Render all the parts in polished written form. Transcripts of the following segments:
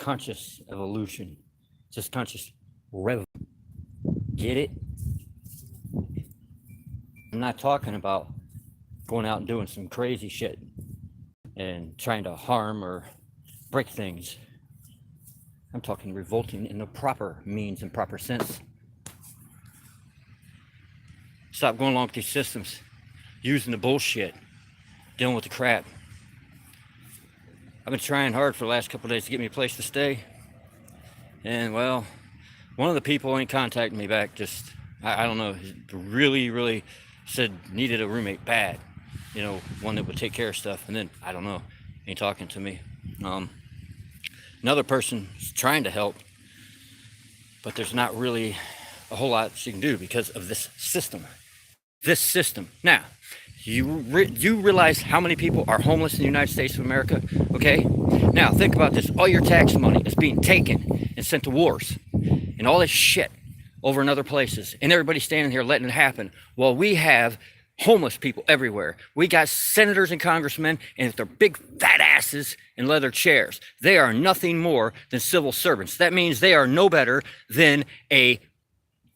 conscious evolution. Just conscious rev. Get it? I'm not talking about going out and doing some crazy shit and trying to harm or break things. I'm talking revolting in the proper means and proper sense. Stop going along with these systems, using the bullshit, dealing with the crap. I've been trying hard for the last couple of days to get me a place to stay. And well, one of the people ain't contacting me back. Just, I don't know, really said needed a roommate bad. You know, one that would take care of stuff. And then, I don't know, ain't talking to me. Another person is trying to help, but there's not really a whole lot she can do because of this system. This system. Now, you realize how many people are homeless in the United States of America? Okay? Now, think about this. All your tax money is being taken and sent to wars and all this shit over in other places. And everybody's standing here letting it happen while we have homeless people everywhere. We got senators and congressmen and their big fat asses in leather chairs. They are nothing more than civil servants. That means they are no better than a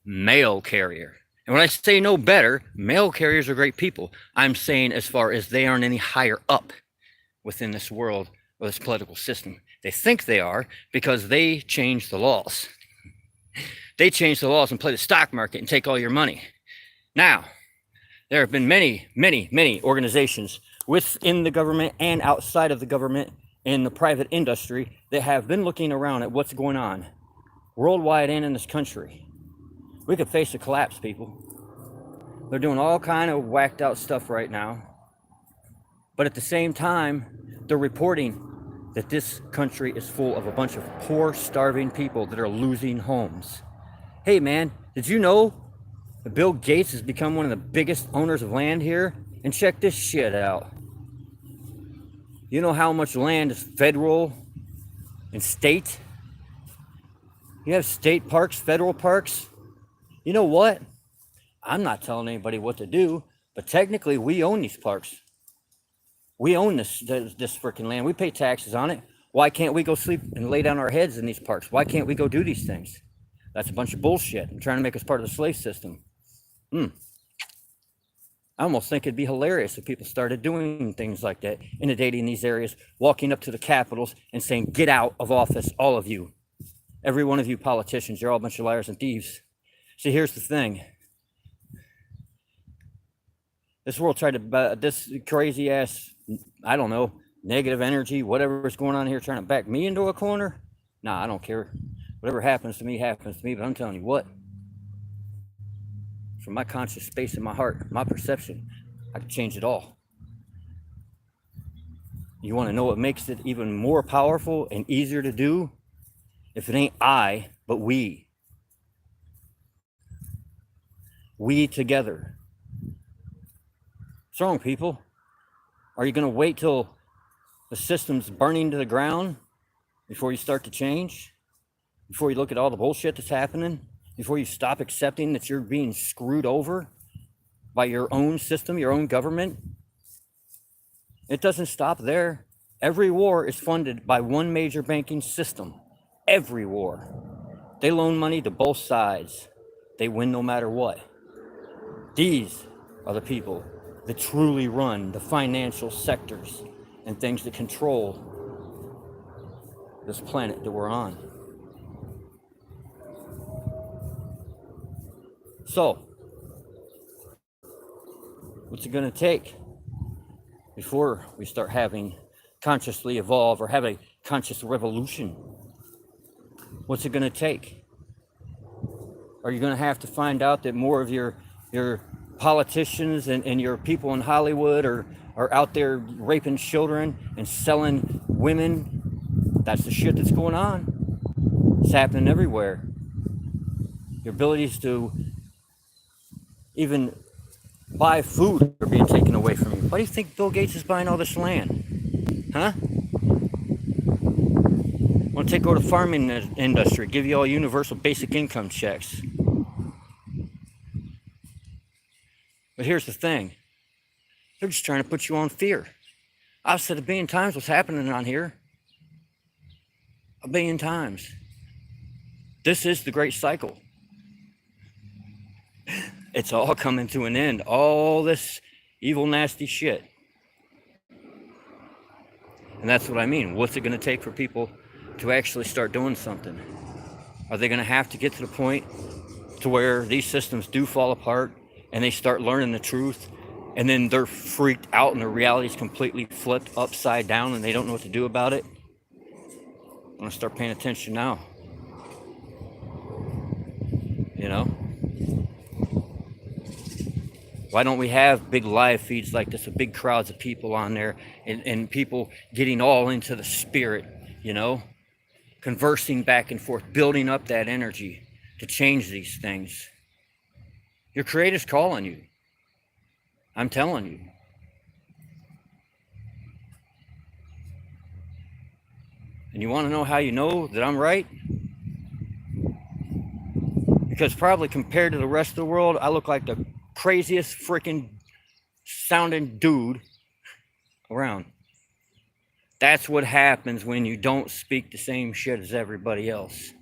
mail carrier. And when I say no better, mail carriers are great people. I'm saying as far as they aren't any higher up within this world or this political system. They think they are because they change the laws. They change the laws and play the stock market and take all your money. Now, there have been many organizations within the government and outside of the government in the private industry that have been looking around at what's going on worldwide and in this country. We could face a collapse, people. They're doing all kind of whacked out stuff right now. But at the same time, they're reporting that this country is full of a bunch of poor, starving people that are losing homes. Hey man, did you know that Bill Gates has become one of the biggest owners of land here? And check this shit out. You know how much land is federal and state? You have state parks, federal parks. You know what? I'm not telling anybody what to do, but technically we own these parks. We own this freaking land. We pay taxes on it. Why can't we go sleep and lay down our heads in these parks? Why can't we go do these things? That's a bunch of bullshit. I'm trying to make us part of the slave system. I almost think it'd be hilarious if people started doing things like that, inundating these areas, walking up to the capitals and saying, get out of office, all of you. Every one of you politicians, you're all a bunch of liars and thieves. See, here's the thing. This world tried to, this crazy ass, I don't know, negative energy, whatever's going on here, trying to back me into a corner. Nah, I don't care. Whatever happens to me, but I'm telling you what, from my conscious space in my heart, my perception, I can change it all. You want to know what makes it even more powerful and easier to do? If it ain't I, but we. We together. What's wrong, people? Are you going to wait till the system's burning to the ground before you start to change? Before you look at all the bullshit that's happening? Before you stop accepting that you're being screwed over by your own system, your own government? It doesn't stop there. Every war is funded by one major banking system. Every war. They loan money to both sides. They win no matter what. These are the people that truly run the financial sectors and things that control this planet that we're on. So, what's it going to take before we start having consciously evolve or have a conscious revolution? What's it going to take? Are you going to have to find out that more of your politicians and your people in Hollywood are out there raping children and selling women? That's the shit that's going on. It's happening everywhere. Your abilities to even buy food are being taken away from you. Why do you think Bill Gates is buying all this land? Huh? Want to take over the farming industry, give you all universal basic income checks. But here's the thing. They're just trying to put you on fear. I've said a billion times what's happening on here. a billion times. This is the great cycle. It's all coming to an end. All this evil, nasty shit. And that's what I mean. What's it going to take for people to actually start doing something? Are they going to have to get to the point to where these systems do fall apart and they start learning the truth, and then they're freaked out and their reality is completely flipped upside down and they don't know what to do about it? I'm going to start paying attention now. You know? Why don't we have big live feeds like this with big crowds of people on there, and people getting all into the spirit, you know? Conversing back and forth, building up that energy to change these things. Your Creator's calling you. I'm telling you. And you want to know how you know that I'm right? Because probably compared to the rest of the world, I look like the craziest freaking sounding dude around. That's what happens when you don't speak the same shit as everybody else.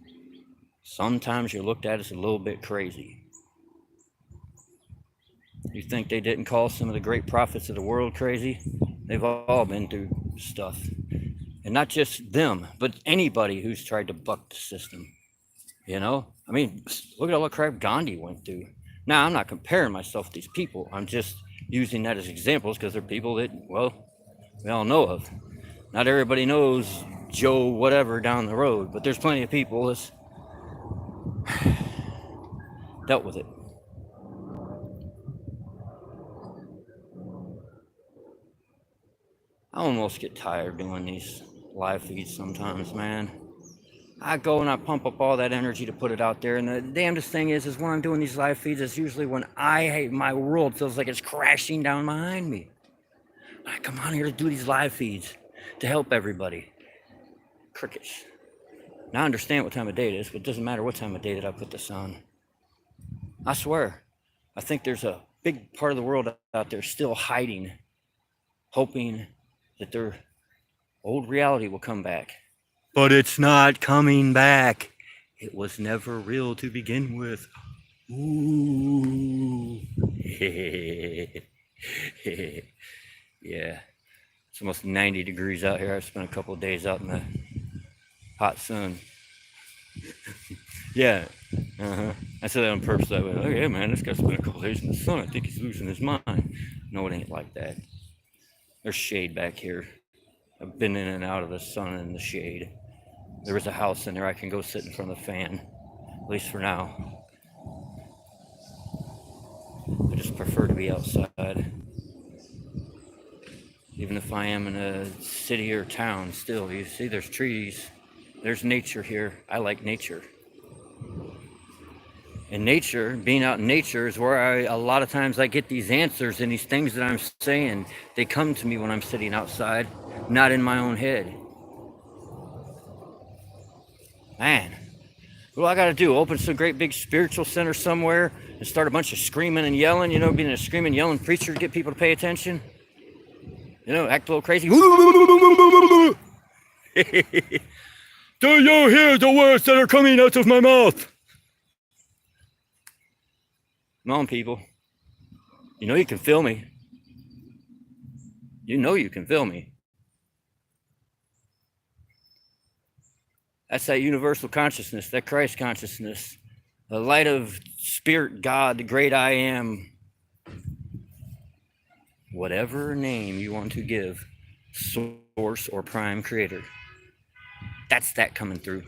Sometimes you're looked at as a little bit crazy. You think they didn't call some of the great prophets of the world crazy? They've all been through stuff. And not just them, but anybody who's tried to buck the system. You know? I mean, look at all the crap Gandhi went through. Now, I'm not comparing myself to these people. I'm just using that as examples because they're people that, well, we all know of. Not everybody knows Joe whatever down the road, but there's plenty of people that's dealt with it. I almost get tired doing these live feeds sometimes, man. I go and I pump up all that energy to put it out there, and the damnedest thing is when I'm doing these live feeds, it's usually when my world feels like it's crashing down behind me. I come on here to do these live feeds to help everybody. Crickets. Now I understand what time of day it is, but it doesn't matter what time of day that I put this on. I swear, I think there's a big part of the world out there still hiding, hoping that their old reality will come back. But it's not coming back. It was never real to begin with. Ooh. Yeah. It's almost 90 degrees out here. I spent a couple of days out in the hot sun. Yeah. I said that on purpose. I went, oh yeah, man, this guy spent a couple of days in the sun. I think he's losing his mind. No, it ain't like that. There's shade back here. I've been in and out of the sun and the shade. There is a house in there I can go sit in front of the fan, at least for now. I just prefer to be outside. Even if I am in a city or town, still, you see there's trees, there's nature here. I like nature. And nature, being out in nature is where a lot of times I get these answers and these things that I'm saying. They come to me when I'm sitting outside, not in my own head. Man, what do I got to do? Open some great big spiritual center somewhere and start a bunch of screaming and yelling, you know, being a screaming, yelling preacher to get people to pay attention? You know, act a little crazy. Do you hear the words that are coming out of my mouth? Come on, people. You know you can feel me. You know you can feel me. That's that universal consciousness, that Christ consciousness, the light of Spirit, God, the great I am. Whatever name you want to give, source or prime creator. That's that coming through.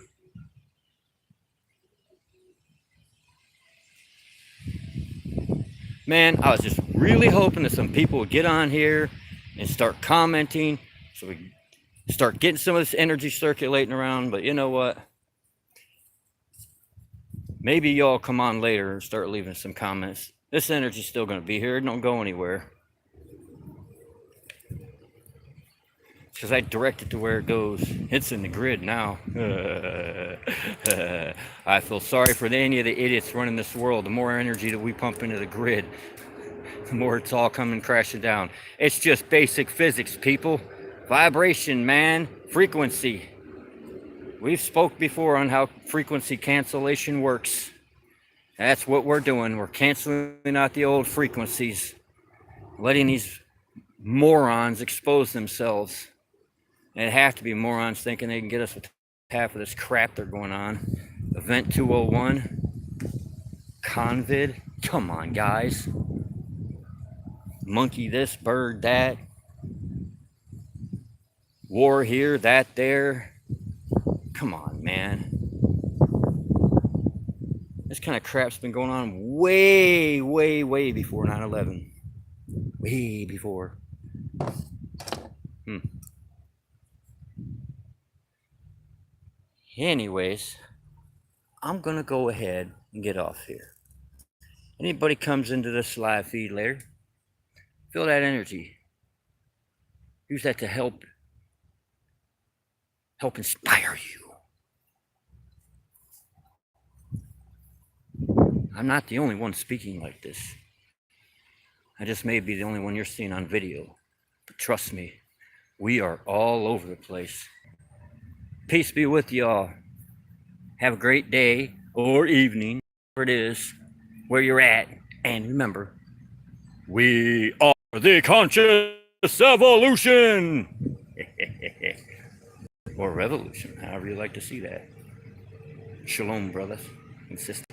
Man, I was just really hoping that some people would get on here and start commenting so we start getting some of this energy circulating around. But you know what? Maybe y'all come on later and start leaving some comments. This energy's still going to be here. It don't go anywhere. Because I direct it to where it goes. It's in the grid now. I feel sorry for any of the idiots running this world. The more energy that we pump into the grid, the more it's all coming crashing down. It's just basic physics, people. Vibration, man. Frequency. We've spoke before on how frequency cancellation works. That's what we're doing. We're canceling out the old frequencies, letting these morons expose themselves. And it have to be morons thinking they can get us with half of this crap they're going on. Event 201, Convid. Come on, guys. Monkey this, bird that. War here, that there. Come on, man. This kind of crap's been going on way, way, way before 9/11. Way before. Anyways, I'm going to go ahead and get off here. Anybody comes into this live feed later, feel that energy. Use that to help inspire you. I'm not the only one speaking like this. I just may be the only one you're seeing on video. But trust me, we are all over the place. Peace be with y'all. Have a great day or evening, whatever it is, where you're at. And remember, we are the conscious evolution. Or revolution, however you like to see that. Shalom, brothers and sisters.